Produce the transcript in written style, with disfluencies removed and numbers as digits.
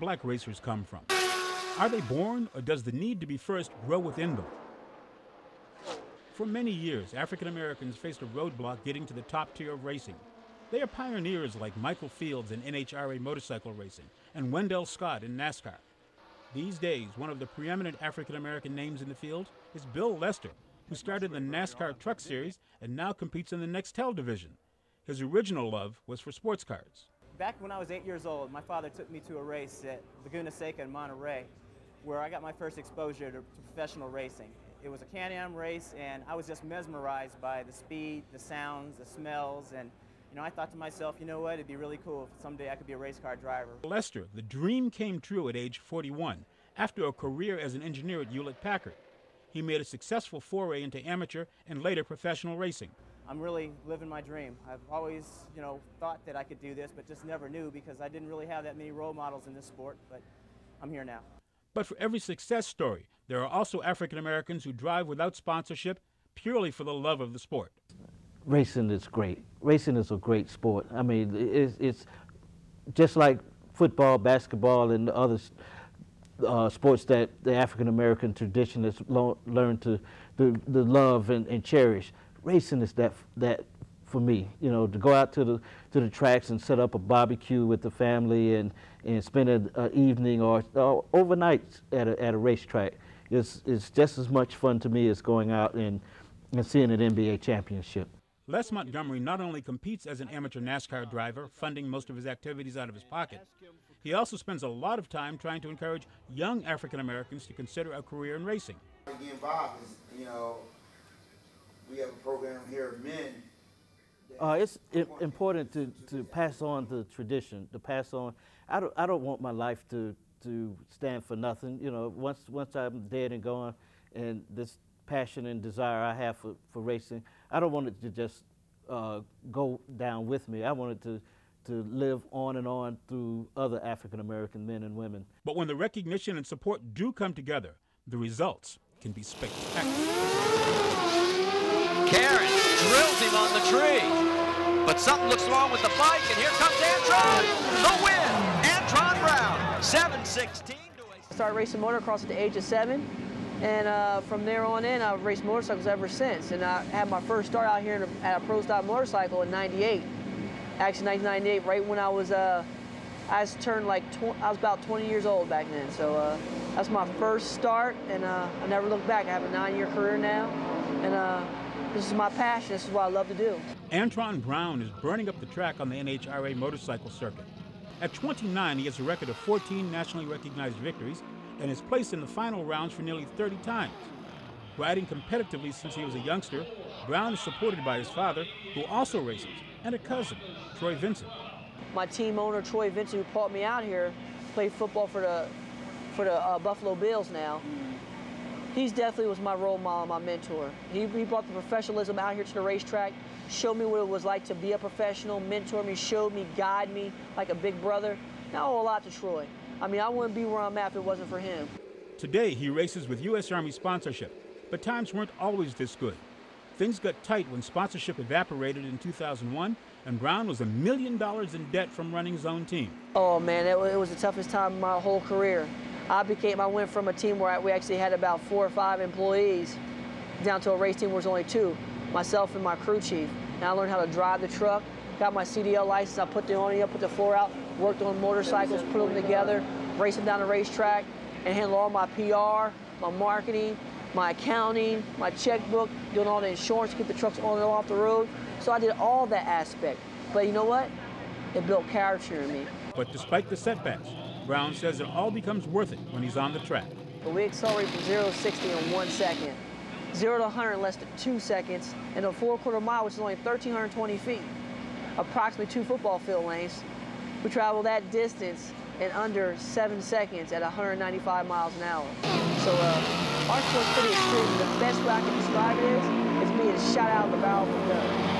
black racers come from? Are they born, or does the need to be first grow within them? For many years, African Americans faced a roadblock getting to the top tier of racing. They are pioneers like Michael Fields in NHRA motorcycle racing and Wendell Scott in NASCAR. These days, one of the preeminent African American names in the field is Bill Lester, who started the NASCAR Truck Series and now competes in the Nextel division. His original love was for sports cars. Back when I was 8 years old, my father took me to a race at Laguna Seca in Monterey, where I got my first exposure to professional racing. It was a Can-Am race, and I was just mesmerized by the speed, the sounds, the smells, and I thought to myself, you know what, it'd be really cool if someday I could be a race car driver. Lester, the dream came true at age 41, after a career as an engineer at Hewlett-Packard. He made a successful foray into amateur and later professional racing. I'm really living my dream. I've always, thought that I could do this, but just never knew because I didn't really have that many role models in this sport, but I'm here now. But for every success story, there are also African Americans who drive without sponsorship purely for the love of the sport. Racing is great. Racing is a great sport. I mean, it's just like football, basketball, and other sports that the African American traditionalists learned to love and cherish. Racing is that for me. To go out to the tracks and set up a barbecue with the family and spend an evening or overnight at a racetrack is just as much fun to me as going out and seeing an NBA championship. Les Montgomery not only competes as an amateur NASCAR driver, funding most of his activities out of his pocket, he also spends a lot of time trying to encourage young African Americans to consider a career in racing. Get involved is, we have a program here of men. It's important to pass on the tradition, to pass on. I don't want my life to stand for nothing. Once I'm dead and gone, and this passion and desire I have for racing, I don't want it to just go down with me. I want it to live on and on through other African American men and women. But when the recognition and support do come together, the results can be spectacular. Karen drills him on the tree, but something looks wrong with the bike, and here comes Antron, the win. Antron Brown, 7:16. I started racing motocross at the age of 7, and from there on in, I've raced motorcycles ever since. And I had my first start out here at a pro style motorcycle in '98. Actually, 1998, right when I was about 20 years old back then. So that's my first start, and I never looked back. I have a 9-year career now, and this is my passion. This is what I love to do. Antron Brown is burning up the track on the NHRA motorcycle circuit. At 29, he has a record of 14 nationally recognized victories and is placed in the final rounds for nearly 30 times. Riding competitively since he was a youngster, Brown is supported by his father, who also races, and a cousin, Troy Vincent. My team owner, Troy Vincent, who brought me out here, played football for the Buffalo Bills now. He definitely was my role model, my mentor. He brought the professionalism out here to the racetrack, showed me what it was like to be a professional, mentored me, showed me, guided me like a big brother. And I owe a lot to Troy. I mean, I wouldn't be where I'm at if it wasn't for him. Today, he races with U.S. Army sponsorship, but times weren't always this good. Things got tight when sponsorship evaporated in 2001, and Brown was $1 million in debt from running his own team. Oh man, it was the toughest time of my whole career. I went from a team where we actually had about 4 or 5 employees down to a race team where there was only 2, myself and my crew chief. And I learned how to drive the truck, got my CDL license, I put the awning up, put the floor out, worked on motorcycles, put them together, raced them down the racetrack, and handled all my PR, my marketing, my accounting, my checkbook, doing all the insurance to keep the trucks on and off the road. So I did all that aspect. But you know what? It built character in me. But despite the setbacks, Brown says it all becomes worth it when he's on the track. But we accelerate from 0 to 60 in 1 second, 0 to 100 in less than 2 seconds, and a 4/4 mile, which is only 1,320 feet, approximately 2 football field lengths. We travel that distance in under 7 seconds at 195 miles an hour. So our sport's pretty extreme. The best way I can describe it is being shot out of the barrel of a gun.